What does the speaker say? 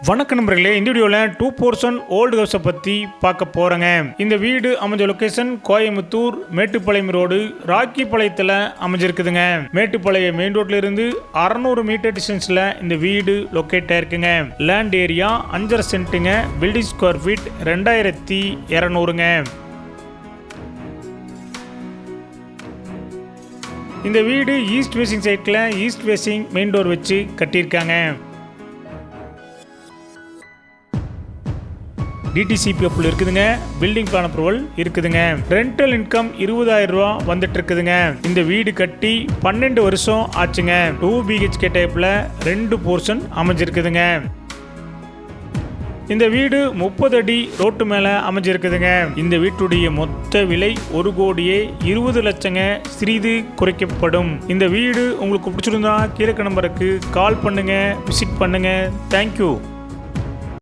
வணக்க நண்பர்களே, இந்த வீடியோவில் 2 போர்ஷன் ஓல்டு ஹவுஸை பற்றி பார்க்க போகிறேங்க. இந்த வீடு அமைஞ்ச லொக்கேஷன் கோயம்புத்தூர் மேட்டுப்பாளையம் ரோடு ராக்கிப்பாளையத்தில் அமைஞ்சிருக்குதுங்க. மேட்டுப்பாளையம் மெயின் ரோட்ல இருந்து 600 மீட்டர் டிஸ்டன்ஸில் இந்த வீடு லொக்கேட் ஆயிருக்குங்க. லேண்ட் ஏரியா 5.5 சென்ட்டுங்க. பில்டிங் ஸ்கொயர் ஃபீட் 2200ங்க. இந்த வீடு ஈஸ்ட் ஃபேசிங் சைட்டில் ஈஸ்ட் ஃபேசிங் மெயின் டோர் வச்சு கட்டியிருக்காங்க. டிடிசிபி அப்ரூவல் இருக்குதுங்க. பில்டிங் பிளான் அப்ரூவல் இருக்குதுங்க. ரெண்டல் இன்கம் 20,000 ரூபா வந்துட்டு இருக்குதுங்க. இந்த வீடு கட்டி 12 வருஷம் ஆச்சுங்க. 2 BHK டைப்ல 2 போர்ஷன் அமைஞ்சிருக்குதுங்க. இந்த வீடு 30 அடி ரோட்டு மேல அமைஞ்சிருக்குதுங்க. இந்த வீட்டுடைய மொத்த விலை 1,20 லட்சங்க. சிறிது குறைக்கப்படும். இந்த வீடு உங்களுக்கு பிடிச்சிருந்தா கீழே நம்பருக்கு கால் பண்ணுங்க, விசிட் பண்ணுங்க. தேங்க்யூ.